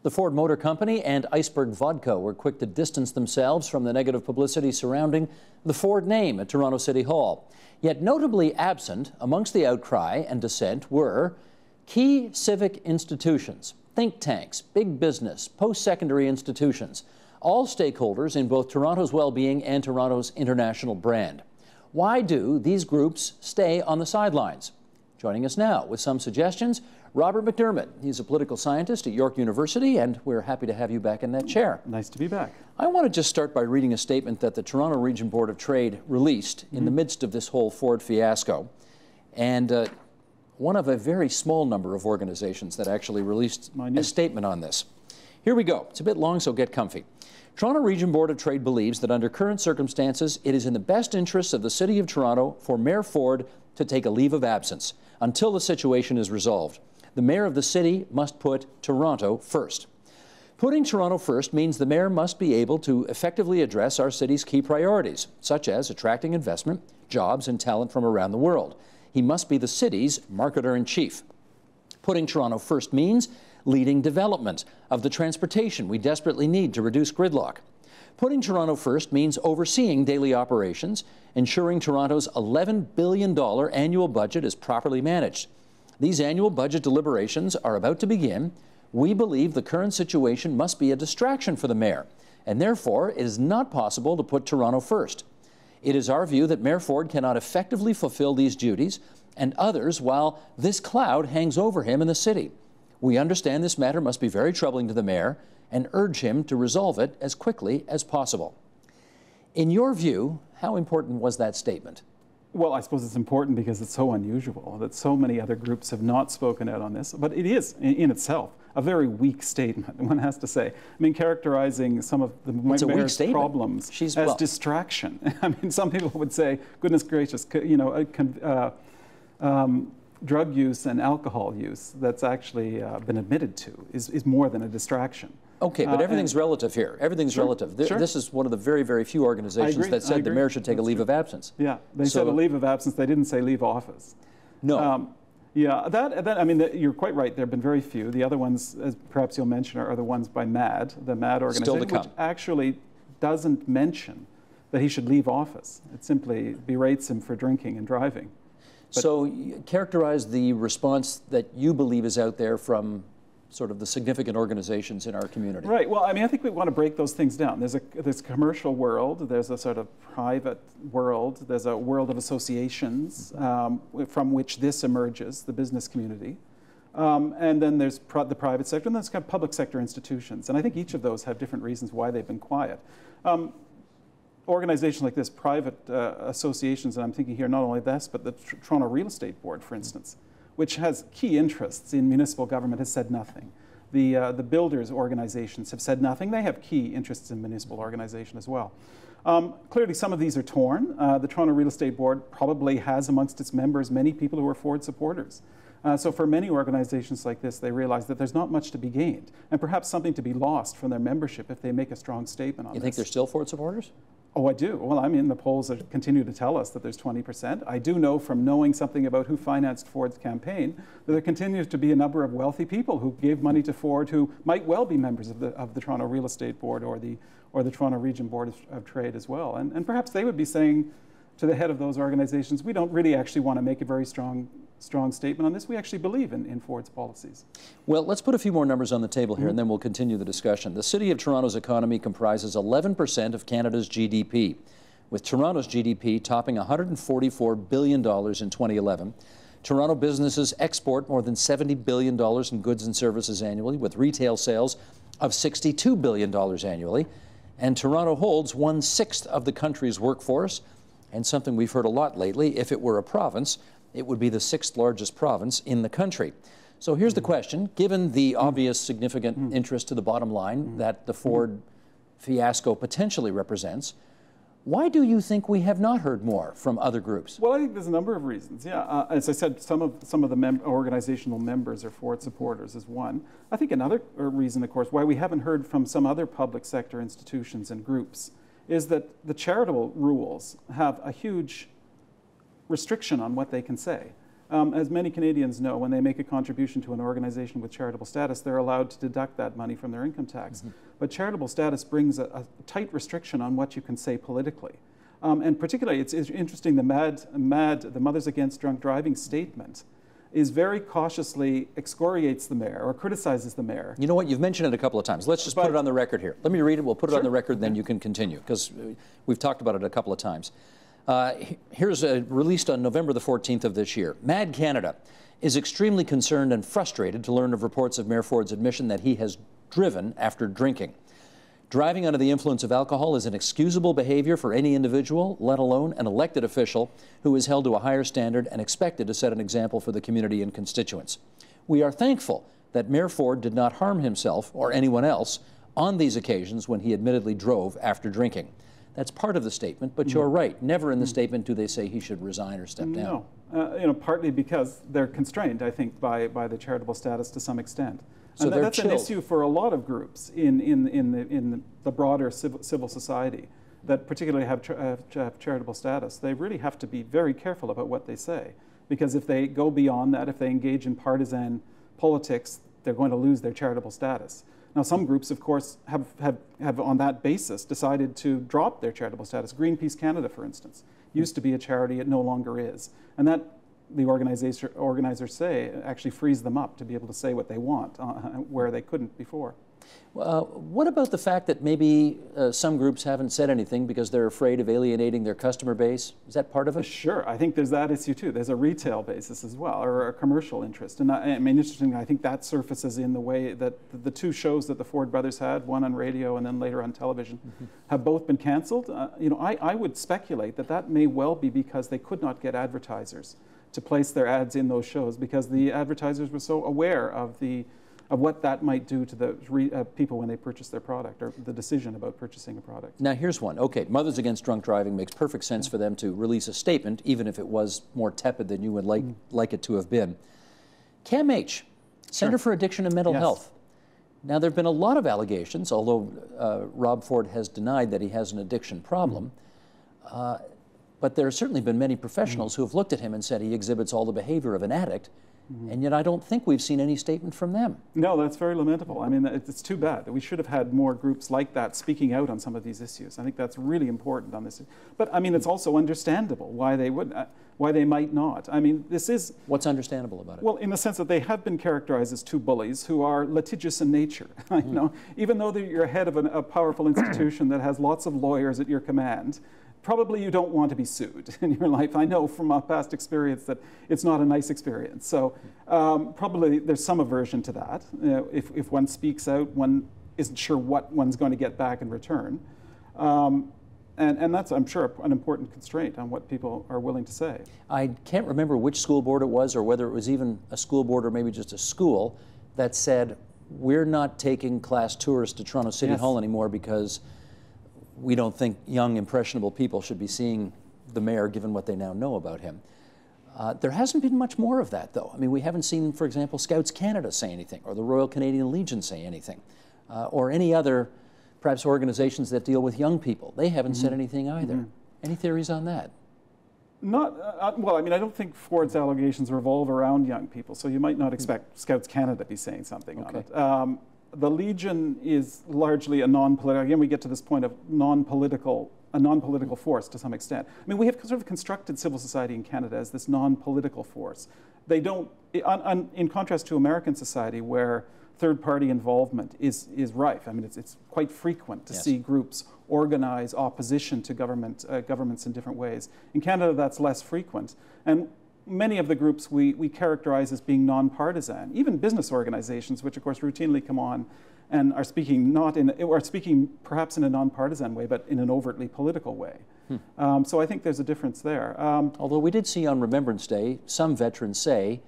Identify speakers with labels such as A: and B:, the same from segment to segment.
A: The Ford Motor Company and Iceberg Vodka were quick to distance themselves from the negative publicity surrounding the Ford name at Toronto City Hall. Yet notably absent amongst the outcry and dissent were key civic institutions, think tanks, big business, post-secondary institutions, all stakeholders in both Toronto's well-being and Toronto's international brand. Why do these groups stay on the sidelines? Joining us now with some suggestions, Robert MacDermid. He's a political scientist at York University, and we're happy to have you back in that chair.
B: Nice to be back.
A: I want to just start by reading a statement that the Toronto Region Board of Trade released in the midst of this whole Ford fiasco. And one of a very small number of organizations that actually released a statement on this. Here we go. It's a bit long, so get comfy. Toronto Region Board of Trade believes that under current circumstances, it is in the best interests of the City of Toronto for Mayor Ford to take a leave of absence until the situation is resolved. The Mayor of the City must put Toronto first. Putting Toronto first means the Mayor must be able to effectively address our city's key priorities, such as attracting investment, jobs, and talent from around the world. He must be the city's marketer-in-chief. Putting Toronto first means leading development of the transportation we desperately need to reduce gridlock. Putting Toronto first means overseeing daily operations, ensuring Toronto's $11 billion annual budget is properly managed. These annual budget deliberations are about to begin. We believe the current situation must be a distraction for the Mayor, and therefore it is not possible to put Toronto first. It is our view that Mayor Ford cannot effectively fulfill these duties and others while this cloud hangs over him in the city. We understand this matter must be very troubling to the Mayor and urge him to resolve it as quickly as possible. In your view, how important was that statement?
B: Well, I suppose it's important because it's so unusual that so many other groups have not spoken out on this. But it is, in itself, a very weak statement, one has to say. I mean, charaging some of the Mayor's problems as distraction. I mean, some people would say, goodness gracious, you know, drug use and alcohol use that's actually been admitted to is more than a distraction.
A: Okay, but everything's relative here. Everything's relative. This is one of the very, very few organizations that said the Mayor should take a leave of absence.
B: Yeah, they said a leave of absence. They didn't say leave office.
A: No.
B: Yeah, I mean, you're quite right. There have been very few. The other ones, as perhaps you'll mention, are the ones by MAD, the MAD organization, which actually doesn't mention that he should leave office. It simply berates him for drinking and driving. But
A: so characterize the response that you believe is out there from sort of the significant organizations in our community.
B: Right. Well, I mean, I think we want to break those things down. There's a commercial world. There's a sort of private world. There's a world of associations from which this emerges, the business community. And then there's the private sector, and then there's kind of public sector institutions. And I think each of those have different reasons why they've been quiet. Organizations like this, private associations, and I'm thinking here not only this, but the Toronto Real Estate Board, for instance, which has key interests in municipal government, has said nothing. The builders' organizations have said nothing. They have key interests in municipal organization as well. Clearly, some of these are torn. The Toronto Real Estate Board probably has amongst its members many people who are Ford supporters. So for many organizations like this, they realize that there's not much to be gained, and perhaps something to be lost from their membership if they make a strong statement on this.
A: You think they're still Ford supporters?
B: Oh, I do. Well, I mean, the polls continue to tell us that there's 20%. I do know from knowing something about who financed Ford's campaign that there continues to be a number of wealthy people who gave money to Ford who might well be members of the Toronto Real Estate Board or the Toronto Region Board of Trade as well. And perhaps they would be saying to the head of those organizations, we don't really actually want to make a very strong statement on this. We actually believe in Ford's policies.
A: Well, let's put a few more numbers on the table here, and then we'll continue the discussion. The City of Toronto's economy comprises 11% of Canada's GDP, with Toronto's GDP topping $144 billion in 2011. Toronto businesses export more than $70 billion in goods and services annually, with retail sales of $62 billion annually. And Toronto holds 1/6 of the country's workforce, and something we've heard a lot lately, if it were a province, it would be the 6th largest province in the country. So here's the question. Given the obvious significant interest to the bottom line that the Ford fiasco potentially represents, why do you think we have not heard more from other groups?
B: Well, I think there's a number of reasons. Yeah, as I said, some of the organizational members are Ford supporters is one. I think another reason, of course, why we haven't heard from some other public sector institutions and groups is that the charitable rules have a huge restriction on what they can say. As many Canadians know, when they make a contribution to an organization with charitable status, they're allowed to deduct that money from their income tax. But charitable status brings a tight restriction on what you can say politically. And particularly, it's interesting, the Mothers Against Drunk Driving statement is very cautiously excoriates the mayor or criticizes the mayor.
A: You know what? You've mentioned it a couple of times. Let's just put it on the record here. Let me read it. We'll put it on the record, then you can continue, because we've talked about it a couple of times. Here's released on November the 14th of this year. Mad Canada is extremely concerned and frustrated to learn of reports of Mayor Ford's admission that he has driven after drinking. Driving under the influence of alcohol is inexcusable behavior for any individual, let alone an elected official who is held to a higher standard and expected to set an example for the community and constituents. We are thankful that Mayor Ford did not harm himself or anyone else on these occasions when he admittedly drove after drinking. That's part of the statement, but you're right. Never in the statement do they say he should resign or step down.
B: No, you know, partly because they're constrained, I think, by the charitable status to some extent.
A: So
B: and that's an issue for a lot of groups in the broader civil society that particularly have charitable status. They really have to be very careful about what they say, because if they go beyond that, if they engage in partisan politics, they're going to lose their charitable status. Now, some groups, of course, have on that basis decided to drop their charitable status. Greenpeace Canada, for instance, used to be a charity. It no longer is. And that, the organizers say, actually frees them up to be able to say what they want where they couldn't before.
A: What about the fact that maybe some groups haven't said anything because they're afraid of alienating their customer base? Is that part of it?
B: Sure. I think there's that issue too. There's a retail basis as well, or a commercial interest. And I mean, interestingly, I think that surfaces in the way that the two shows that the Ford brothers had, one on radio and then later on television, have both been canceled. You know, I would speculate that that may well be because they could not get advertisers to place their ads in those shows, because the advertisers were so aware of what that might do to the people when they purchase their product, or the decision about purchasing a product.
A: Now here's one. Okay, Mothers Against Drunk Driving makes perfect sense for them to release a statement, even if it was more tepid than you would like it to have been. CAMH, Center for Addiction and Mental Health. Now there have been a lot of allegations, although Rob Ford has denied that he has an addiction problem. But there have certainly been many professionals who have looked at him and said he exhibits all the behavior of an addict, and yet I don't think we've seen any statement from them.
B: No, that's very lamentable. I mean, it's too bad. We should have had more groups like that speaking out on some of these issues. I think that's really important on this. But I mean, it's also understandable why they would, why they might not. I mean, this is...
A: What's understandable about it?
B: Well, in the sense that they have been characterized as two bullies who are litigious in nature. You know, even though you're head of a powerful institution that has lots of lawyers at your command, probably you don't want to be sued in your life. I know from a past experience that it's not a nice experience. So probably there's some aversion to that. You know, if one speaks out, one isn't sure what one's going to get back in return. And that's, I'm sure, an important constraint on what people are willing to say.
A: I can't remember which school board it was, or whether it was even a school board or maybe just a school, that said, we're not taking class tours to Toronto City Hall anymore because we don't think young, impressionable people should be seeing the mayor, given what they now know about him. There hasn't been much more of that, though. I mean, we haven't seen, for example, Scouts Canada say anything, or the Royal Canadian Legion say anything, or any other, perhaps, organizations that deal with young people. They haven't said anything either. Any theories on that?
B: Not, well, I mean, I don't think Ford's allegations revolve around young people, so you might not expect Scouts Canada to be saying something on it. The Legion is largely a non-political, again we get to this point of a non-political force to some extent. I mean, we have sort of constructed civil society in Canada as this non-political force. They don't, in contrast to American society where third-party involvement is rife. I mean, it's quite frequent to see groups organize opposition to governments in different ways. In Canada, that's less frequent. And many of the groups we characterize as being non-partisan, even business organizations, which of course routinely come on and are speaking perhaps in a non-partisan way, but in an overtly political way. So I think there's a difference there.
A: Although we did see on Remembrance Day, some veterans say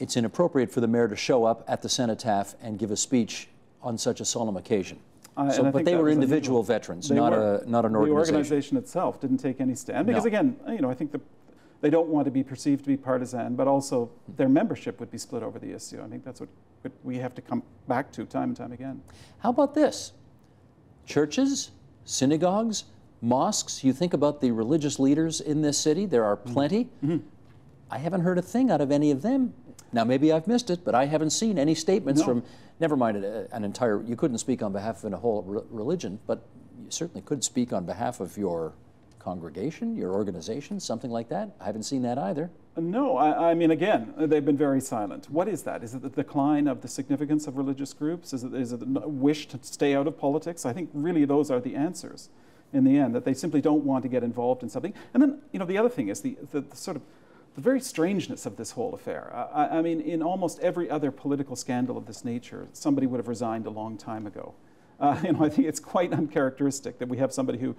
A: it's inappropriate for the mayor to show up at the cenotaph and give a speech on such a solemn occasion. But they were individual veterans, not an organization.
B: The organization itself didn't take any stand, because again, you know, I think they don't want to be perceived to be partisan, but also their membership would be split over the issue. I think that's what we have to come back to time and time again.
A: How about this? Churches, synagogues, mosques, you think about the religious leaders in this city, there are plenty. I haven't heard a thing out of any of them. Now, maybe I've missed it, but I haven't seen any statements from, never mind an entire, you couldn't speak on behalf of a whole religion, but you certainly could speak on behalf of your congregation, your organization, something like that. I haven't seen that either.
B: No, I mean, again, they've been very silent. What is that? Is it the decline of the significance of religious groups? Is it a wish to stay out of politics? I think really those are the answers in the end, that they simply don't want to get involved in something. And then, you know, the other thing is the sort of the very strangeness of this whole affair. I mean, in almost every other political scandal of this nature, somebody would have resigned a long time ago. You know, I think it's quite uncharacteristic that we have somebody who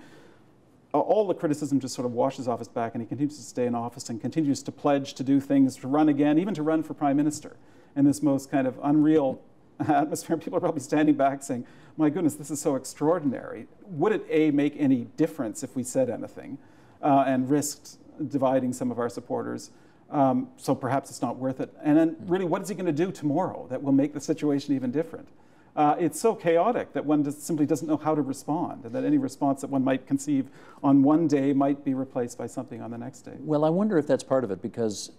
B: all the criticism just sort of washes off his back, and he continues to stay in office and continues to pledge to do things, to run again, even to run for prime minister in this most kind of unreal atmosphere. People are probably standing back saying, my goodness, this is so extraordinary. Would it, A, make any difference if we said anything and risked dividing some of our supporters? So perhaps it's not worth it. And then really, what is he going to do tomorrow that will make the situation even different? It's so chaotic that one simply doesn't know how to respond, and that any response that one might conceive on one day might be replaced by something on the next day.
A: Well, I wonder if that's part of it, because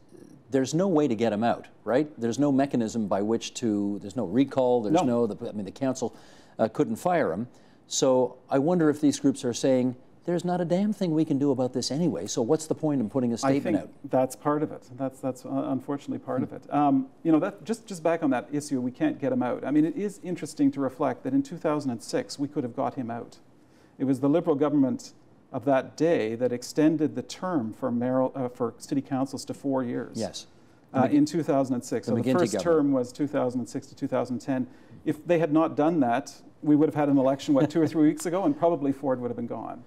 A: there's no way to get him out, right? There's no mechanism by which to, there's no recall, there's I mean, the council couldn't fire him. So I wonder if these groups are saying, there's not a damn thing we can do about this anyway, so what's the point in putting a statement out?
B: I think that's part of it. That's unfortunately part of it. You know, that just back on that issue, we can't get him out. I mean, it is interesting to reflect that in 2006, we could have got him out. It was the Liberal government of that day that extended the term for city councils to 4 years.
A: Yes.
B: In 2006. So the first term was 2006 to 2010. If they had not done that, we would have had an election, what, 2 or 3 weeks ago, and probably Ford would have been gone.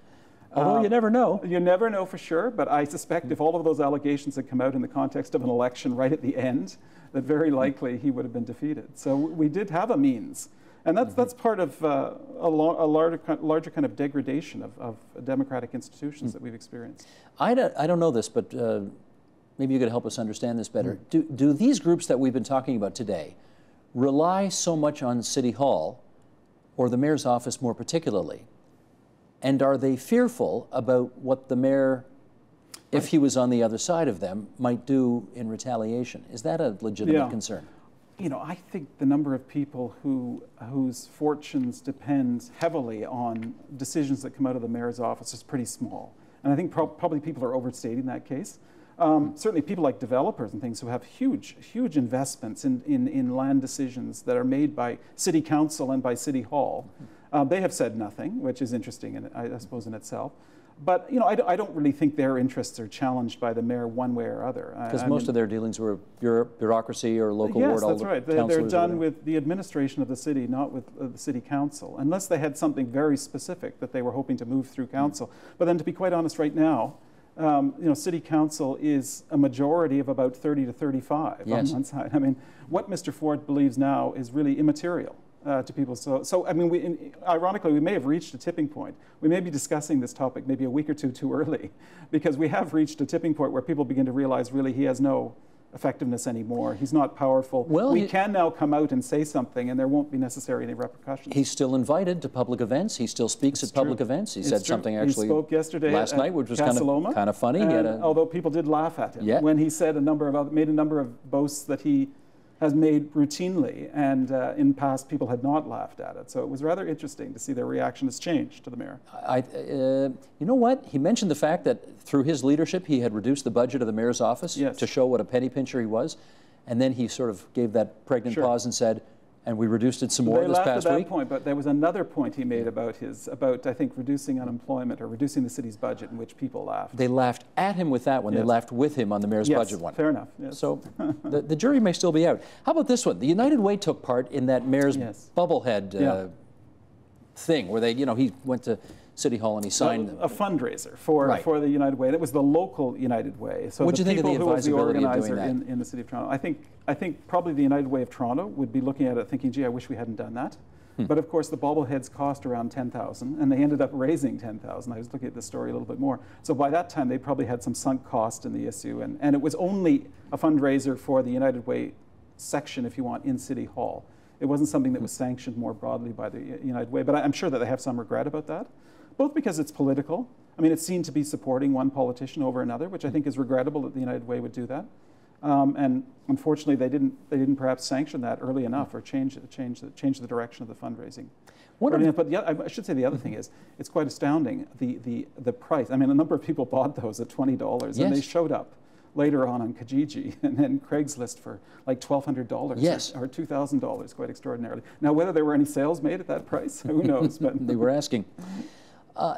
A: Although you never know.
B: You never know for sure, but I suspect if all of ththose allegations had come out in the context of an election right at the end, that very likely he would have been defeated. So we did have a means. And that's part of a larger kind of degradation of democratic institutions that we've experienced.
A: I don't know this, but maybe you could help us understand this better. Do these groups that we've been talking about today rely so much on City Hall, or the mayor's office more particularly? And are they fearful about what the mayor, if he was on the other side of them, might do in retaliation? Is that a legitimate concern?
B: You know, I think the number of people whose fortunes depend heavily on decisions that come out of the mayor's office is pretty small. And I think probably people are overstating that case. Certainly people like developers and things who have huge investments in land decisions that are made by city council and by city hall. They have said nothing, which is interesting, I suppose, in itself. But you know, I don't really think their interests are challenged by the mayor one way or other.
A: Because most of their dealings were bureaucracy or local
B: ward.
A: Yes,
B: that's right. They're done with the administration of the city, not with the city council, unless they had something very specific that they were hoping to move through council. But then, to be quite honest, right now, you know, city council is a majority of about 30 to 35 on one side. I mean, what Mr. Ford believes now is really immaterial to people. So I mean, ironically, we may have reached a tipping point. We may be discussing this topic maybe a week or two too early, because we have reached a tipping point where people begin to realize really he has no effectiveness anymore. He's not powerful. Well, we can now come out and say something, and there won't be necessarily any repercussions.
A: He's still invited to public events. He still speaks at public events. He said something actually
B: he spoke yesterday
A: last night, which was kind of funny.
B: Although people did laugh at him when he said made a number of boasts that he has made routinely, and in past people had not laughed at it. So it was rather interesting to see their reaction has changed to the mayor.
A: You know what? He mentioned the fact that through his leadership he had reduced the budget of the mayor's office to show what a penny pincher he was, and then he sort of gave that pregnant pause and said, and we reduced it some more this past week. They laughed at that
B: point, but there was another point he made about I think reducing unemployment or reducing the city's budget, in which people laughed.
A: They laughed at him with that one. They laughed with him on the mayor's budget one.
B: Fair enough. Yes.
A: So the jury may still be out. How about this one? The United Way took part in that mayor's bubblehead thing, where he went to City Hall and he signed
B: a fundraiser for the United Way. And it was the local United Way. So
A: what do you think of the advisability of doing that?
B: In the city of Toronto? I think probably the United Way of Toronto would be looking at it thinking, gee, I wish we hadn't done that. But of course the bobbleheads cost around $10,000, and they ended up raising $10,000. I was looking at the story a little bit more. So by that time they probably had some sunk cost in the issue, and it was only a fundraiser for the United Way section, if you want, in City Hall. It wasn't something that was sanctioned more broadly by the United Way, but I'm sure that they have some regret about that. Both because it's political. I mean, it's seen to be supporting one politician over another, which I think is regrettable that the United Way would do that. And unfortunately, they didn't perhaps sanction that early enough or change the direction of the fundraising. But yeah, I should say the other thing is, it's quite astounding, the price. I mean, a number of people bought those at $20,
A: yes.
B: and they showed up later on Kijiji and then Craigslist for like $1,200
A: yes.
B: or $2,000, quite extraordinarily. Now, whether there were any sales made at that price, who knows? But
A: they were asking.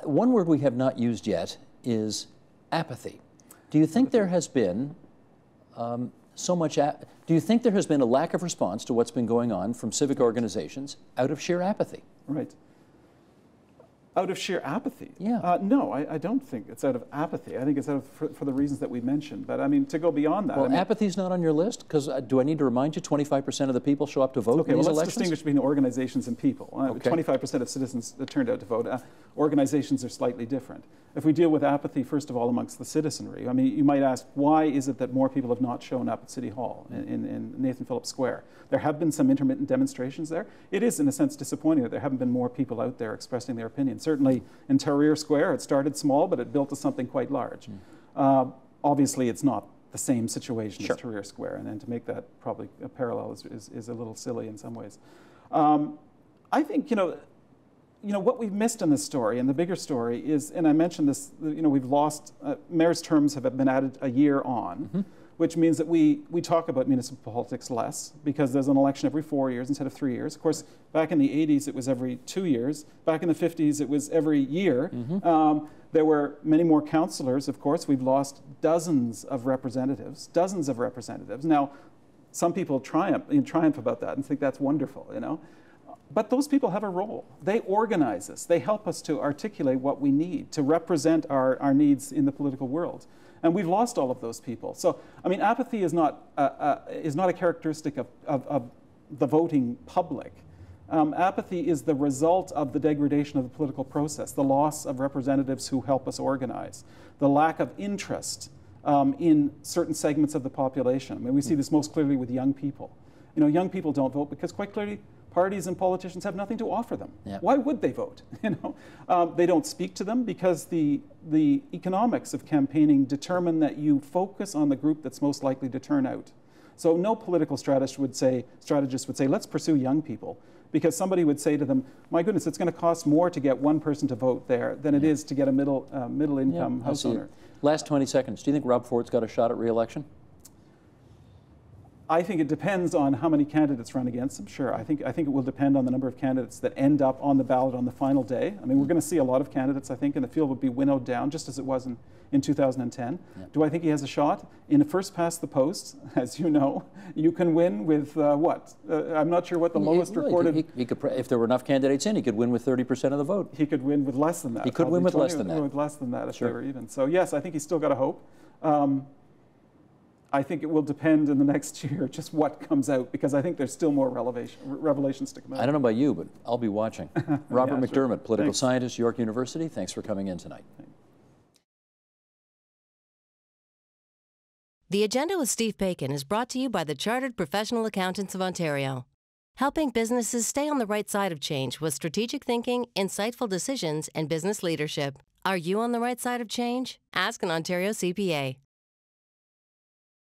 A: One word we have not used yet is apathy. Do you think there has been do you think there has been a lack of response to what's been going on from civic organizations out of sheer apathy?
B: Right. Out of sheer apathy?
A: Yeah.
B: No, I don't think it's out of apathy. I think it's out of, for the reasons that we mentioned. But I mean, to go beyond that.
A: Well,
B: I mean,
A: apathy's not on your list? Because do I need to remind you, 25% of the people show up to vote in these elections?
B: Let's distinguish between organizations and people. 25% of citizens turned out to vote. Organizations are slightly different. If we deal with apathy, first of all, amongst the citizenry, I mean, you might ask, why is it that more people have not shown up at City Hall in Nathan Phillips Square? There have been some intermittent demonstrations there. It is, in a sense, disappointing that there haven't been more people out there expressing their opinion. Certainly in Tahrir Square, it started small, but it built to something quite large. Obviously, it's not the same situation as Tahrir Square, and to make that probably a parallel is a little silly in some ways. I think, what we've missed in this story, and the bigger story is, and I mentioned this, we've lost, mayor's terms have been added a year on, which means that we talk about municipal politics less, because there's an election every 4 years instead of 3 years. Of course, back in the 80s, it was every 2 years. Back in the 50s, it was every year. There were many more councillors, of course. We've lost dozens of representatives. Now, some people triumph about that and think that's wonderful, But those people have a role. They organize us. They help us to articulate what we need, to represent our needs in the political world. And we've lost all of those people. So, I mean, apathy is not a characteristic of the voting public. Apathy is the result of the degradation of the political process, the loss of representatives who help us organize, the lack of interest in certain segments of the population. I mean, we see this most clearly with young people. Young people don't vote because, quite clearly, parties and politicians have nothing to offer them. Yeah. Why would they vote? They don't speak to them because the economics of campaigning determine that you focus on the group that's most likely to turn out. So no political strategist would say, let's pursue young people, because somebody would say to them, my goodness, it's going to cost more to get one person to vote there than it is to get a middle income house owner.
A: Last 20 seconds. Do you think Rob Ford's got a shot at re-election?
B: I think it depends on how many candidates run against him. Sure, I think it will depend on the number of candidates that end up on the ballot on the final day. I mean, we're going to see a lot of candidates, I think, and the field will be winnowed down, just as it was in 2010. Yeah. Do I think he has a shot? In a first past the post, as you know, you can win with what? I'm not sure what the lowest recorded...
A: He could, if there were enough candidates in, he could win with 30% of the vote.
B: He could win with less than that.
A: He could win with less than that.
B: With less than that if they were even. So yes, I think he's still got a hope. I think it will depend in the next year just what comes out, because I think there's still more revelations to come out.
A: I don't know about you, but I'll be watching. Robert MacDermid, political scientist, York University, thanks for coming in tonight.
C: The Agenda with Steve Paikin is brought to you by the Chartered Professional Accountants of Ontario, helping businesses stay on the right side of change with strategic thinking, insightful decisions, and business leadership. Are you on the right side of change? Ask an Ontario CPA.